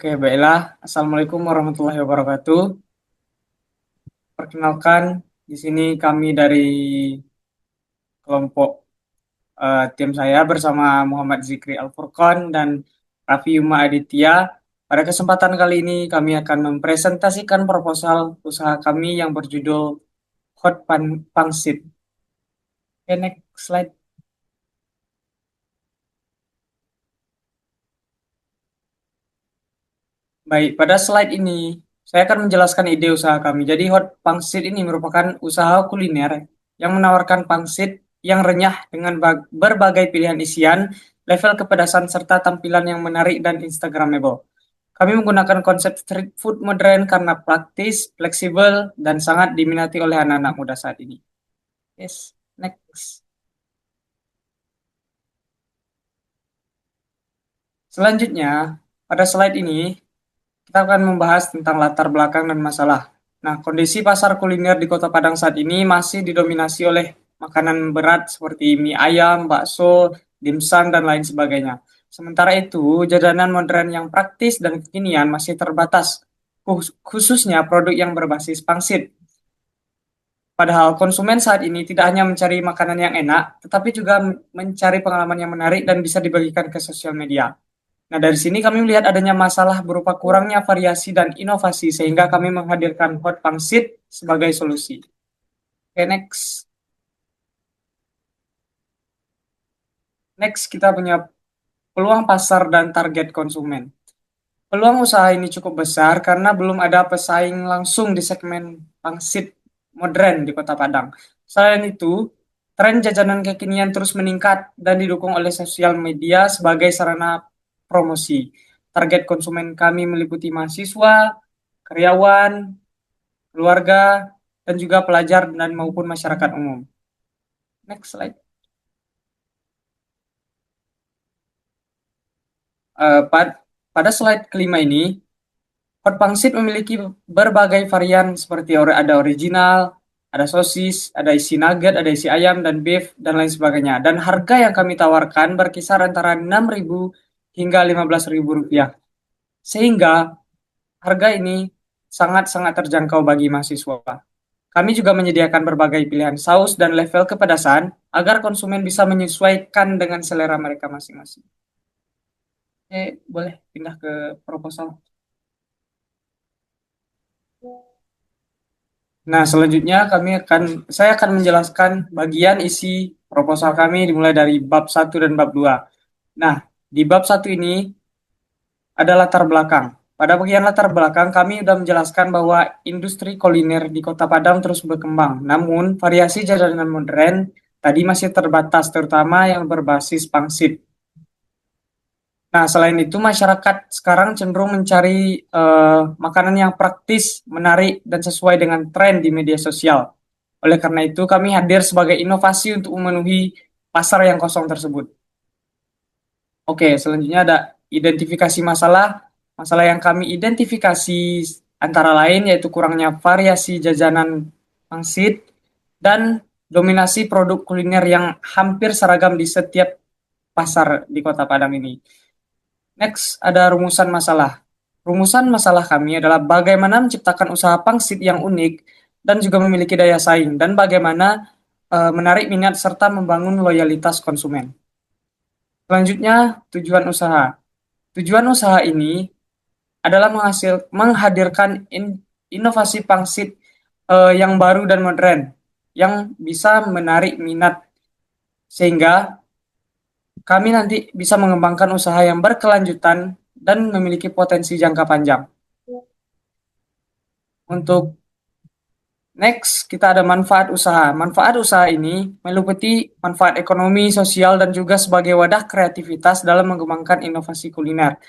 Oke, baiklah. Assalamualaikum warahmatullahi wabarakatuh. Perkenalkan, di sini kami dari kelompok tim saya bersama Muhammad Zikri Al-Furqan dan Raffi Yuma Aditya. Pada kesempatan kali ini kami akan mempresentasikan proposal usaha kami yang berjudul Pangsit. Oke, next slide. Baik, pada slide ini saya akan menjelaskan ide usaha kami. Jadi hot pangsit ini merupakan usaha kuliner yang menawarkan pangsit yang renyah dengan berbagai pilihan isian, level kepedasan serta tampilan yang menarik dan instagramable. Kami menggunakan konsep street food modern karena praktis, fleksibel, dan sangat diminati oleh anak-anak muda saat ini. Yes, next. Selanjutnya, pada slide ini kita akan membahas tentang latar belakang dan masalah. Nah, kondisi pasar kuliner di Kota Padang saat ini masih didominasi oleh makanan berat seperti mie ayam, bakso, dimsum, dan lain sebagainya. Sementara itu, jajanan modern yang praktis dan kekinian masih terbatas, khususnya produk yang berbasis pangsit. Padahal konsumen saat ini tidak hanya mencari makanan yang enak, tetapi juga mencari pengalaman yang menarik dan bisa dibagikan ke sosial media. Nah, dari sini kami melihat adanya masalah berupa kurangnya variasi dan inovasi sehingga kami menghadirkan hot pangsit sebagai solusi. Oke, next. Next, kita punya peluang pasar dan target konsumen. Peluang usaha ini cukup besar karena belum ada pesaing langsung di segmen pangsit modern di Kota Padang. Selain itu, tren jajanan kekinian terus meningkat dan didukung oleh sosial media sebagai sarana promosi. Target konsumen kami meliputi mahasiswa, karyawan, keluarga, dan juga pelajar dan maupun masyarakat umum. Next slide. Pada slide kelima ini, hot pangsit memiliki berbagai varian seperti ada original, ada sosis, ada isi nugget, ada isi ayam dan beef dan lain sebagainya. Dan harga yang kami tawarkan berkisar antara 6.000 hingga 15.000 rupiah. Sehingga harga ini sangat-sangat terjangkau bagi mahasiswa. Kami juga menyediakan berbagai pilihan saus dan level kepedasan agar konsumen bisa menyesuaikan dengan selera mereka masing-masing. Oke, boleh pindah ke proposal. Nah, selanjutnya saya akan menjelaskan bagian isi proposal kami dimulai dari bab 1 dan bab 2. Nah, di bab 1 ini ada latar belakang. Pada bagian latar belakang, kami sudah menjelaskan bahwa industri kuliner di Kota Padang terus berkembang. Namun, variasi jajanan modern tadi masih terbatas, terutama yang berbasis pangsit. Nah, selain itu, masyarakat sekarang cenderung mencari makanan yang praktis, menarik, dan sesuai dengan tren di media sosial. Oleh karena itu, kami hadir sebagai inovasi untuk memenuhi pasar yang kosong tersebut. Oke, selanjutnya ada identifikasi masalah. Masalah yang kami identifikasi antara lain yaitu kurangnya variasi jajanan pangsit dan dominasi produk kuliner yang hampir seragam di setiap pasar di Kota Padang ini. Next, ada rumusan masalah. Rumusan masalah kami adalah bagaimana menciptakan usaha pangsit yang unik dan juga memiliki daya saing dan bagaimana menarik minat serta membangun loyalitas konsumen. Selanjutnya, tujuan usaha. Tujuan usaha ini adalah menghadirkan inovasi pangsit yang baru dan modern yang bisa menarik minat sehingga kami nanti bisa mengembangkan usaha yang berkelanjutan dan memiliki potensi jangka panjang. Untuk next, kita ada manfaat usaha. Manfaat usaha ini meliputi manfaat ekonomi, sosial, dan juga sebagai wadah kreativitas dalam mengembangkan inovasi kuliner.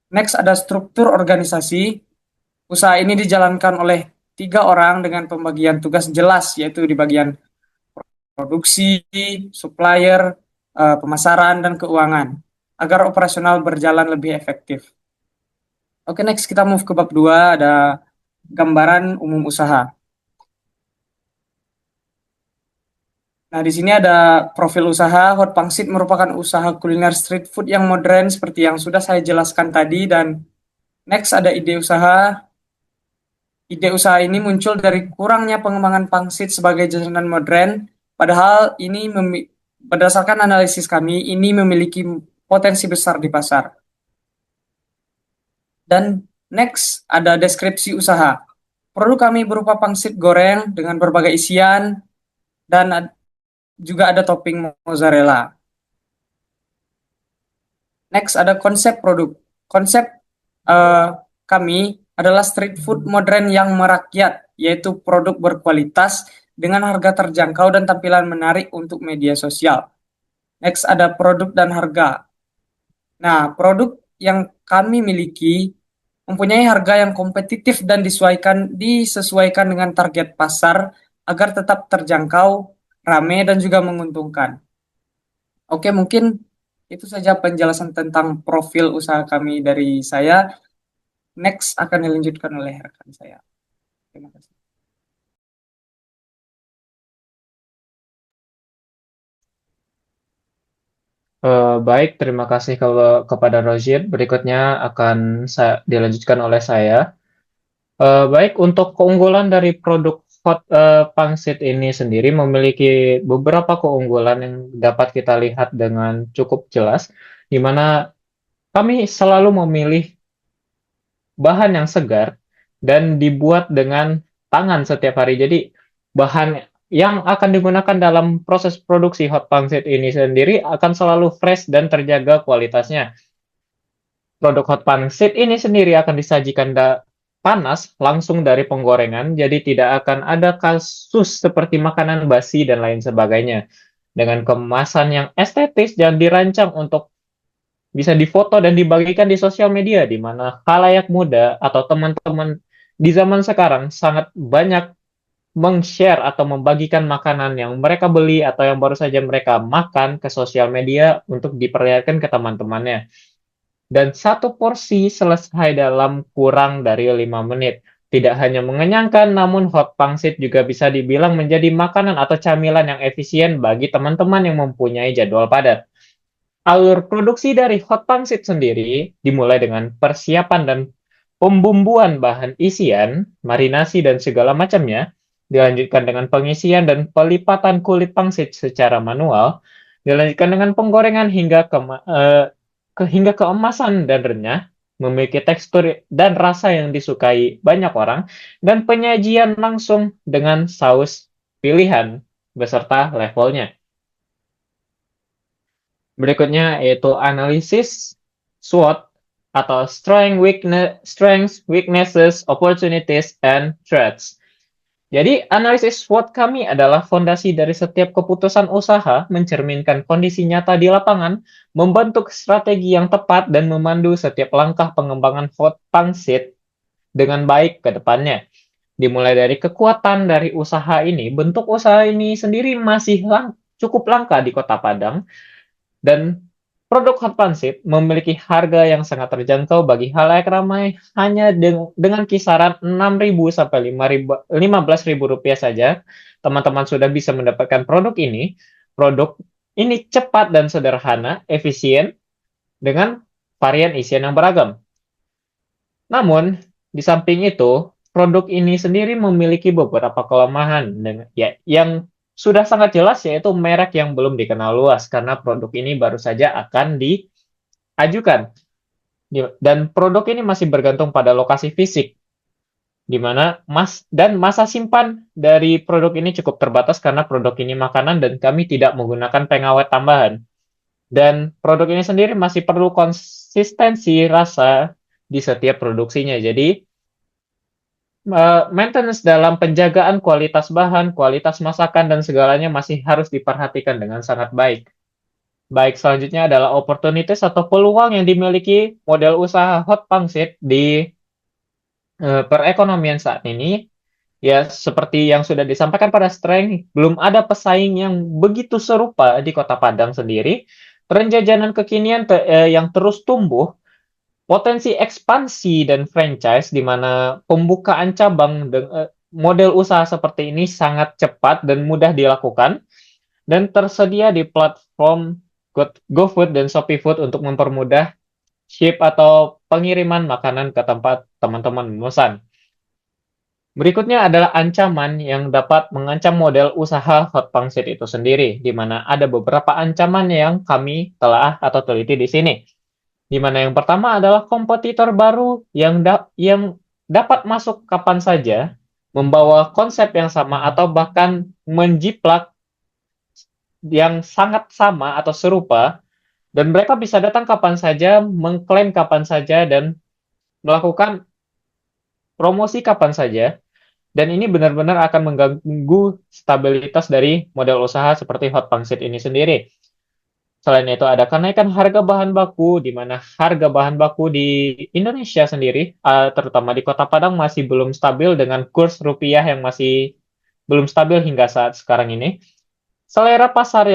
Next, ada struktur organisasi. Usaha ini dijalankan oleh 3 orang dengan pembagian tugas jelas, yaitu di bagian produksi, supplier, pemasaran, dan keuangan, agar operasional berjalan lebih efektif. Oke, next kita move ke bab 2, ada gambaran umum usaha. Nah, di sini ada profil usaha. Hot Pangsit merupakan usaha kuliner street food yang modern seperti yang sudah saya jelaskan tadi dan Next ada ide usaha. Ide usaha ini muncul dari kurangnya pengembangan pangsit sebagai jajanan modern, padahal berdasarkan analisis kami, ini memiliki potensi besar di pasar. Dan next ada deskripsi usaha. Produk kami berupa pangsit goreng dengan berbagai isian dan juga ada topping mozzarella. Next ada konsep produk. Konsep eh, kami adalah street food modern yang merakyat, yaitu produk berkualitas dengan harga terjangkau dan tampilan menarik untuk media sosial. Next ada produk dan harga. Nah, produk yang kami miliki mempunyai harga yang kompetitif dan disesuaikan dengan target pasar agar tetap terjangkau, ramai, dan juga menguntungkan. Oke, mungkin itu saja penjelasan tentang profil usaha kami dari saya. Next akan dilanjutkan oleh rekan saya. Terima kasih. Baik, terima kasih kepada Roger. Berikutnya akan dilanjutkan oleh saya. Baik, untuk keunggulan dari produk pangsit ini sendiri memiliki beberapa keunggulan yang dapat kita lihat dengan cukup jelas, di mana kami selalu memilih bahan yang segar dan dibuat dengan tangan setiap hari. Jadi bahan yang akan digunakan dalam proses produksi hot pangsit ini sendiri akan selalu fresh dan terjaga kualitasnya. Produk hot pangsit ini sendiri akan disajikan panas langsung dari penggorengan, jadi tidak akan ada kasus seperti makanan basi dan lain sebagainya. Dengan kemasan yang estetis dan dirancang untuk bisa difoto dan dibagikan di sosial media, di mana khalayak muda atau teman-teman di zaman sekarang sangat banyak meng-share atau membagikan makanan yang mereka beli atau yang baru saja mereka makan ke sosial media untuk diperlihatkan ke teman-temannya. Dan satu porsi selesai dalam kurang dari 5 menit. Tidak hanya mengenyangkan, namun hot pangsit juga bisa dibilang menjadi makanan atau camilan yang efisien bagi teman-teman yang mempunyai jadwal padat. Alur produksi dari hot pangsit sendiri dimulai dengan persiapan dan pembumbuan bahan isian, marinasi, dan segala macamnya, dilanjutkan dengan pengisian dan pelipatan kulit pangsit secara manual, dilanjutkan dengan penggorengan hingga keemasan dan renyah, memiliki tekstur dan rasa yang disukai banyak orang, dan penyajian langsung dengan saus pilihan beserta levelnya. Berikutnya yaitu analisis SWOT atau Strengths, Weaknesses, Opportunities, and Threats. Jadi, analisis SWOT kami adalah fondasi dari setiap keputusan usaha, mencerminkan kondisi nyata di lapangan, membentuk strategi yang tepat, dan memandu setiap langkah pengembangan hot pangsit dengan baik ke depannya. Dimulai dari kekuatan dari usaha ini, bentuk usaha ini sendiri masih cukup langka di Kota Padang, dan produk hot pangsit memiliki harga yang sangat terjangkau bagi halayak ramai hanya dengan kisaran 6.000 sampai 15.000 rupiah saja. Teman-teman sudah bisa mendapatkan produk ini. Produk ini cepat dan sederhana, efisien, dengan varian isian yang beragam. Namun, di samping itu, produk ini sendiri memiliki beberapa kelemahan yang sudah sangat jelas, yaitu merek yang belum dikenal luas karena produk ini baru saja akan diajukan. Dan produk ini masih bergantung pada lokasi fisik, di mana masa simpan dari produk ini cukup terbatas karena produk ini makanan dan kami tidak menggunakan pengawet tambahan. Dan produk ini sendiri masih perlu konsistensi rasa di setiap produksinya. Jadi, maintenance dalam penjagaan kualitas bahan, kualitas masakan, dan segalanya masih harus diperhatikan dengan sangat baik. Baik, selanjutnya adalah opportunities atau peluang yang dimiliki model usaha hot pangsit di perekonomian saat ini. Ya, seperti yang sudah disampaikan pada Strength, belum ada pesaing yang begitu serupa di Kota Padang sendiri. Tren jajanan kekinian yang terus tumbuh, potensi ekspansi dan franchise di mana pembukaan cabang model usaha seperti ini sangat cepat dan mudah dilakukan dan tersedia di platform GoFood dan ShopeeFood untuk mempermudah ship atau pengiriman makanan ke tempat teman-teman memesan. Berikutnya adalah ancaman yang dapat mengancam model usaha hot pangsit itu sendiri, di mana ada beberapa ancaman yang kami telah atau teliti di sini. Di mana yang pertama adalah kompetitor baru yang dapat masuk kapan saja, membawa konsep yang sama atau bahkan menjiplak yang sangat sama atau serupa, dan mereka bisa datang kapan saja, mengklaim kapan saja, dan melakukan promosi kapan saja. Dan ini benar-benar akan mengganggu stabilitas dari model usaha seperti hot pangsit ini sendiri. Selain itu ada kenaikan harga bahan baku, di mana harga bahan baku di Indonesia sendiri, terutama di Kota Padang, masih belum stabil dengan kurs rupiah yang masih belum stabil hingga saat sekarang ini. Selera pasar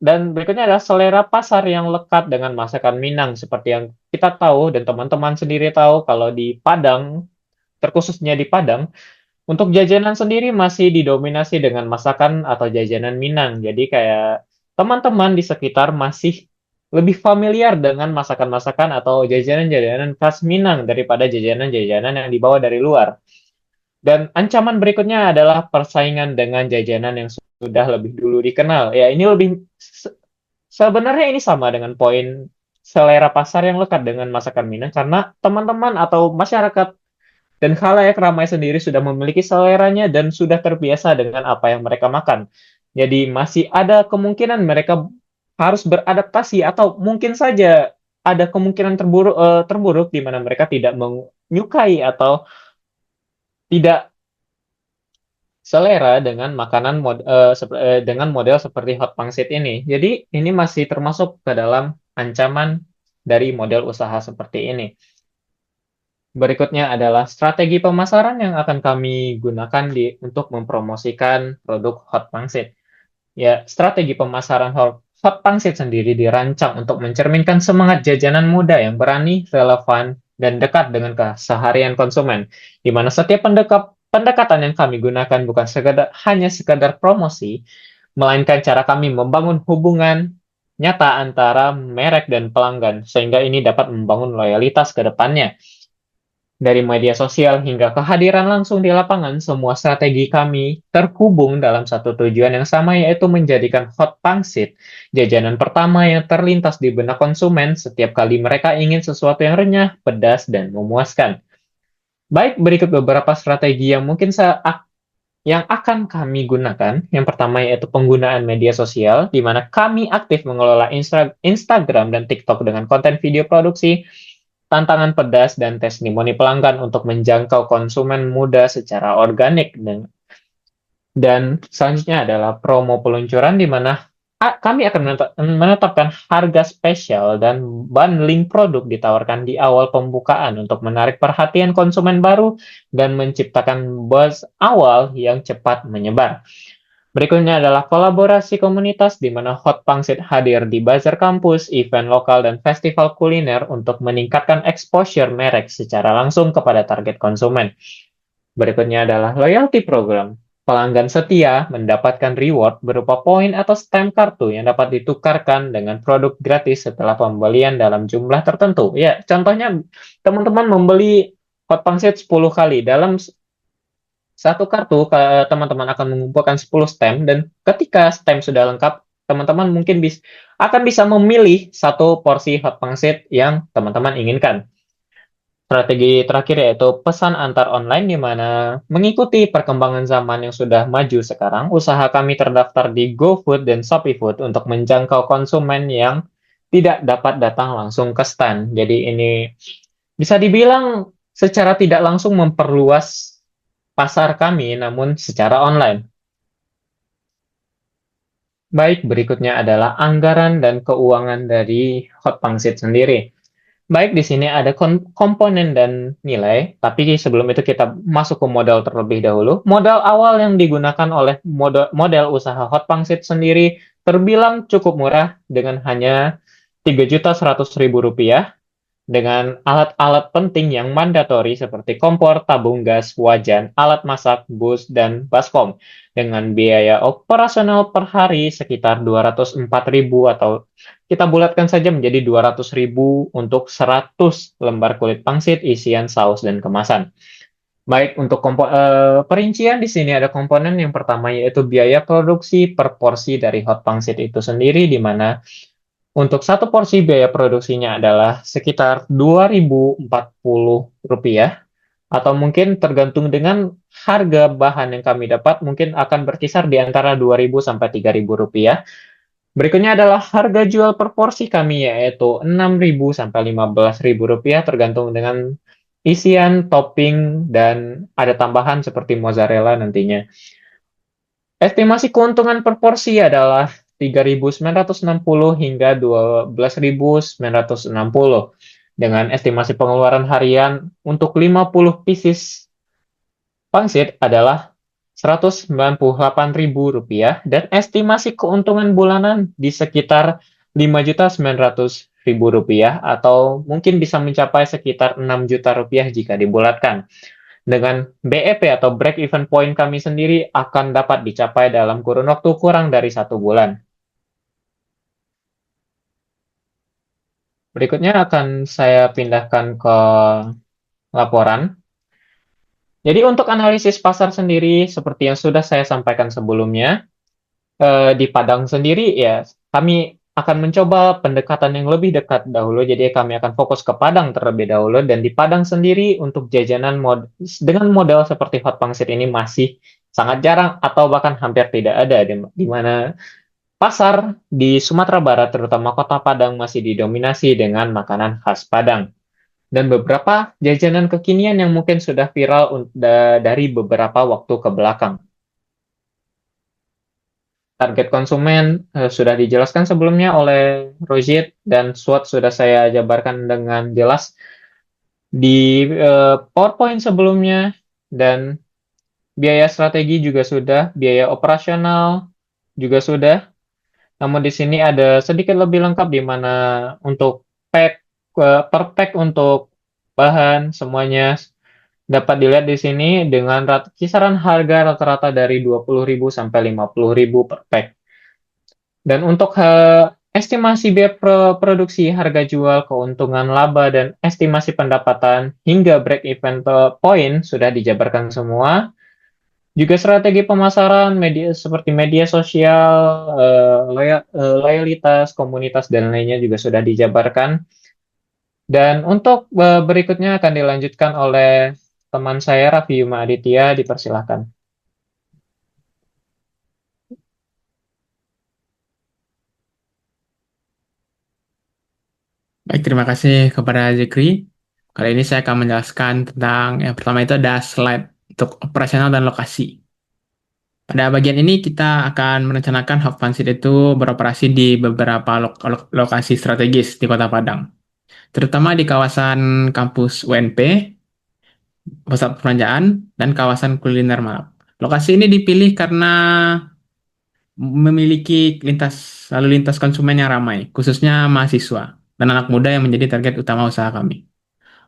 dan berikutnya adalah selera pasar yang lekat dengan masakan Minang, seperti yang kita tahu dan teman-teman sendiri tahu kalau di Padang, terkhususnya di Padang, untuk jajanan sendiri masih didominasi dengan masakan atau jajanan Minang. Jadi kayak teman-teman di sekitar masih lebih familiar dengan masakan-masakan atau jajanan-jajanan khas Minang daripada jajanan-jajanan yang dibawa dari luar. Dan ancaman berikutnya adalah persaingan dengan jajanan yang sudah lebih dulu dikenal. Ya, ini sebenarnya ini sama dengan poin selera pasar yang lekat dengan masakan Minang karena teman-teman atau masyarakat dan khalayak ramai sendiri sudah memiliki seleranya dan sudah terbiasa dengan apa yang mereka makan. Jadi masih ada kemungkinan mereka harus beradaptasi atau mungkin saja ada kemungkinan terburuk di mana mereka tidak menyukai atau tidak selera dengan dengan model seperti hot pangsit ini. Jadi ini masih termasuk ke dalam ancaman dari model usaha seperti ini. Berikutnya adalah strategi pemasaran yang akan kami gunakan untuk mempromosikan produk hot pangsit. Ya, strategi pemasaran hot pangsit sendiri dirancang untuk mencerminkan semangat jajanan muda yang berani, relevan, dan dekat dengan keseharian konsumen. Di mana setiap pendekatan yang kami gunakan bukan hanya sekadar promosi, melainkan cara kami membangun hubungan nyata antara merek dan pelanggan, sehingga ini dapat membangun loyalitas ke depannya. Dari media sosial hingga kehadiran langsung di lapangan, semua strategi kami terhubung dalam satu tujuan yang sama, yaitu menjadikan hot pangsit jajanan pertama yang terlintas di benak konsumen setiap kali mereka ingin sesuatu yang renyah, pedas, dan memuaskan. Baik, berikut beberapa strategi yang yang akan kami gunakan. Yang pertama yaitu penggunaan media sosial, di mana kami aktif mengelola Instagram dan TikTok dengan konten video produksi, tantangan pedas, dan testimoni pelanggan untuk menjangkau konsumen muda secara organik. Dan selanjutnya adalah promo peluncuran, di mana kami akan menetapkan harga spesial dan bundling produk ditawarkan di awal pembukaan untuk menarik perhatian konsumen baru dan menciptakan buzz awal yang cepat menyebar. Berikutnya adalah kolaborasi komunitas, di mana hot pangsit hadir di bazar kampus, event lokal, dan festival kuliner untuk meningkatkan exposure merek secara langsung kepada target konsumen. Berikutnya adalah loyalty program. Pelanggan setia mendapatkan reward berupa poin atau stem kartu yang dapat ditukarkan dengan produk gratis setelah pembelian dalam jumlah tertentu. Ya, contohnya teman-teman membeli hot pangsit 10 kali. Dalam satu kartu, teman-teman akan mengumpulkan 10 stem, dan ketika stem sudah lengkap, teman-teman mungkin akan bisa memilih satu porsi hot pangsit yang teman-teman inginkan. Strategi terakhir yaitu pesan antar online, di mana mengikuti perkembangan zaman yang sudah maju sekarang, usaha kami terdaftar di GoFood dan ShopeeFood untuk menjangkau konsumen yang tidak dapat datang langsung ke stand. Jadi ini bisa dibilang secara tidak langsung memperluas pasar kami, namun secara online. Baik, berikutnya adalah anggaran dan keuangan dari hot pangsit sendiri. Baik, di sini ada komponen dan nilai, tapi sebelum itu kita masuk ke modal terlebih dahulu. Modal awal yang digunakan oleh model usaha hot pangsit sendiri terbilang cukup murah dengan hanya Rp3.100.000. dengan alat-alat penting yang mandatori seperti kompor, tabung gas, wajan, alat masak, bus, dan baskom dengan biaya operasional per hari sekitar 204.000 atau kita bulatkan saja menjadi 200.000 untuk 100 lembar kulit pangsit, isian saus dan kemasan. Baik, untuk perincian di sini ada komponen yang pertama yaitu biaya produksi per porsi dari hot pangsit itu sendiri, di mana untuk satu porsi biaya produksinya adalah sekitar Rp2.040 atau mungkin tergantung dengan harga bahan yang kami dapat mungkin akan berkisar di antara 2.000 sampai Rp3.000. Berikutnya adalah harga jual per porsi kami yaitu 6.000 sampai Rp15.000 tergantung dengan isian, topping, dan ada tambahan seperti mozzarella nantinya. Estimasi keuntungan per porsi adalah 3.960 hingga 12.960 dengan estimasi pengeluaran harian untuk 50 pieces pangsit adalah Rp198.000 dan estimasi keuntungan bulanan di sekitar Rp5.900.000 atau mungkin bisa mencapai sekitar Rp6 juta jika dibulatkan. Dengan BEP atau break even point kami sendiri akan dapat dicapai dalam kurun waktu kurang dari 1 bulan. Berikutnya akan saya pindahkan ke laporan. Jadi untuk analisis pasar sendiri, seperti yang sudah saya sampaikan sebelumnya, di Padang sendiri ya kami akan mencoba pendekatan yang lebih dekat dahulu. Jadi kami akan fokus ke Padang terlebih dahulu dan di Padang sendiri untuk jajanan dengan model seperti hot pangsit ini masih sangat jarang atau bahkan hampir tidak ada di mana pasar di Sumatera Barat terutama Kota Padang masih didominasi dengan makanan khas Padang. Dan beberapa jajanan kekinian yang mungkin sudah viral dari beberapa waktu ke belakang. Target konsumen sudah dijelaskan sebelumnya oleh Rojit dan SWOT sudah saya jabarkan dengan jelas di PowerPoint sebelumnya dan biaya strategi juga sudah, biaya operasional juga sudah. Namun di sini ada sedikit lebih lengkap di mana untuk per pack untuk bahan semuanya dapat dilihat di sini dengan kisaran harga rata-rata dari 20.000 sampai 50.000 per pack. Dan untuk estimasi biaya produksi, harga jual, keuntungan laba, dan estimasi pendapatan hingga break-even point sudah dijabarkan semua. Juga strategi pemasaran, media seperti media sosial, loyalitas, komunitas, dan lainnya juga sudah dijabarkan. Dan untuk berikutnya akan dilanjutkan oleh teman saya, Raffi Yuma Aditya, dipersilahkan. Baik, terima kasih kepada Zikri. Kali ini saya akan menjelaskan tentang yang pertama itu ada slide untuk operasional dan lokasi. Pada bagian ini kita akan merencanakan Hub Transit itu beroperasi di beberapa lokasi strategis di Kota Padang, terutama di kawasan kampus UNP, pusat perbelanjaan, dan kawasan kuliner Malab. Lokasi ini dipilih karena memiliki lalu lintas konsumen yang ramai, khususnya mahasiswa dan anak muda yang menjadi target utama usaha kami.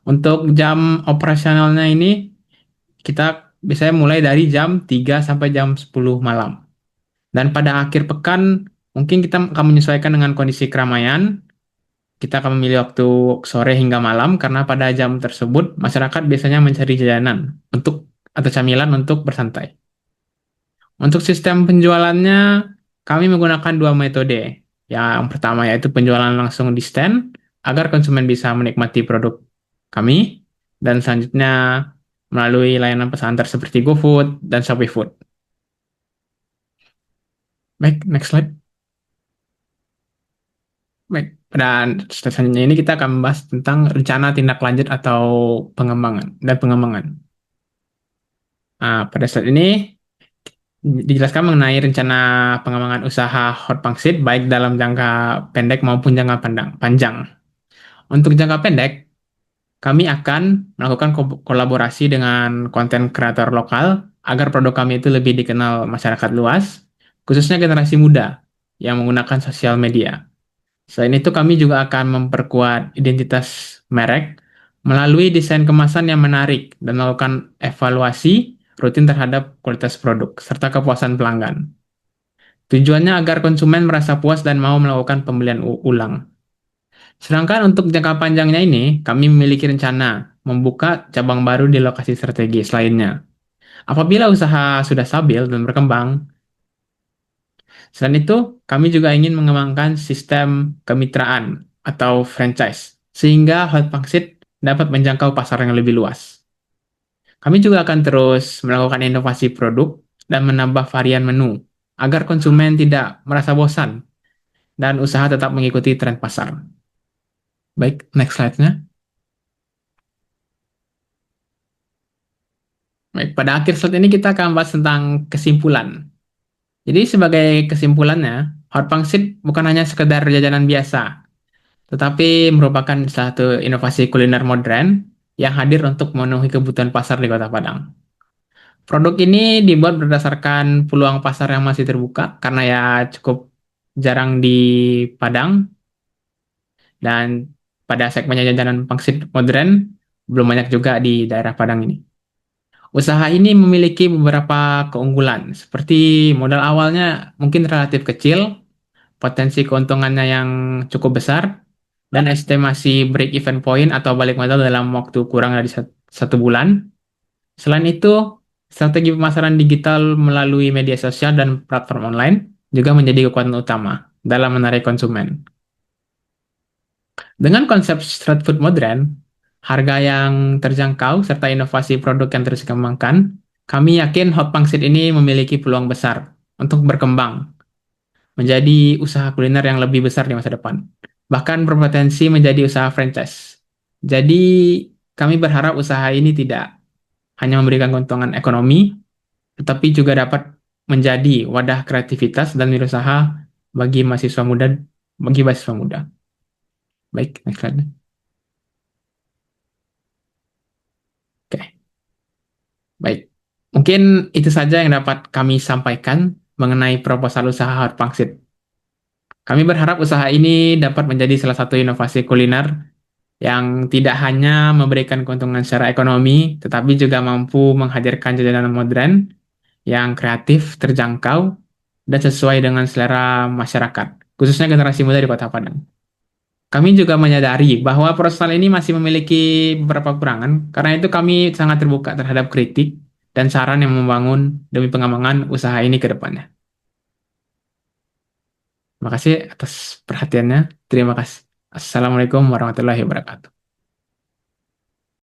Untuk jam operasionalnya ini, kita biasanya mulai dari jam 3 sampai jam 10 malam. Dan pada akhir pekan, mungkin kita akan menyesuaikan dengan kondisi keramaian. Kita akan memilih waktu sore hingga malam, karena pada jam tersebut, masyarakat biasanya mencari jajanan atau camilan untuk bersantai. Untuk sistem penjualannya, kami menggunakan dua metode. Yang pertama yaitu penjualan langsung di stand, agar konsumen bisa menikmati produk kami, dan selanjutnya melalui layanan pesan antar seperti GoFood dan ShopeeFood. Baik, next slide. Baik, dan selanjutnya ini kita akan membahas tentang rencana tindak lanjut atau pengembangan. Nah, pada saat ini dijelaskan mengenai rencana pengembangan usaha hot pangsit baik dalam jangka pendek maupun jangka panjang. Untuk jangka pendek, kami akan melakukan kolaborasi dengan konten kreator lokal agar produk kami itu lebih dikenal masyarakat luas, khususnya generasi muda yang menggunakan sosial media. Selain itu, kami juga akan memperkuat identitas merek melalui desain kemasan yang menarik dan melakukan evaluasi rutin terhadap kualitas produk serta kepuasan pelanggan. Tujuannya agar konsumen merasa puas dan mau melakukan pembelian ulang. Sedangkan untuk jangka panjangnya ini, kami memiliki rencana membuka cabang baru di lokasi strategis lainnya. Apabila usaha sudah stabil dan berkembang, selain itu, kami juga ingin mengembangkan sistem kemitraan atau franchise, sehingga Hot Pangsit dapat menjangkau pasar yang lebih luas. Kami juga akan terus melakukan inovasi produk dan menambah varian menu, agar konsumen tidak merasa bosan dan usaha tetap mengikuti tren pasar. Baik, next slide-nya. Baik, pada akhir slide ini kita akan bahas tentang kesimpulan. Jadi sebagai kesimpulannya, Hot Pangsit bukan hanya sekedar jajanan biasa, tetapi merupakan satu inovasi kuliner modern yang hadir untuk memenuhi kebutuhan pasar di Kota Padang. Produk ini dibuat berdasarkan peluang pasar yang masih terbuka karena ya cukup jarang di Padang dan pada segmen jajanan pangsit modern belum banyak juga di daerah Padang ini. Usaha ini memiliki beberapa keunggulan, seperti modal awalnya mungkin relatif kecil, potensi keuntungannya yang cukup besar, dan estimasi break-even point atau balik modal dalam waktu kurang dari 1 bulan. Selain itu, strategi pemasaran digital melalui media sosial dan platform online juga menjadi kekuatan utama dalam menarik konsumen. Dengan konsep street food modern, harga yang terjangkau, serta inovasi produk yang terus dikembangkan, kami yakin Hot Pangsit ini memiliki peluang besar untuk berkembang menjadi usaha kuliner yang lebih besar di masa depan. Bahkan berpotensi menjadi usaha franchise. Jadi, kami berharap usaha ini tidak hanya memberikan keuntungan ekonomi, tetapi juga dapat menjadi wadah kreativitas dan wirausaha bagi mahasiswa muda. Baik, next slide. Oke, baik. Mungkin itu saja yang dapat kami sampaikan mengenai proposal usaha Hot Pangsit. Kami berharap usaha ini dapat menjadi salah satu inovasi kuliner yang tidak hanya memberikan keuntungan secara ekonomi, tetapi juga mampu menghadirkan jajanan modern yang kreatif, terjangkau, dan sesuai dengan selera masyarakat, khususnya generasi muda di Kota Padang. Kami juga menyadari bahwa proposal ini masih memiliki beberapa kekurangan, karena itu kami sangat terbuka terhadap kritik dan saran yang membangun demi pengembangan usaha ini ke depannya. Terima kasih atas perhatiannya. Terima kasih. Assalamualaikum warahmatullahi wabarakatuh.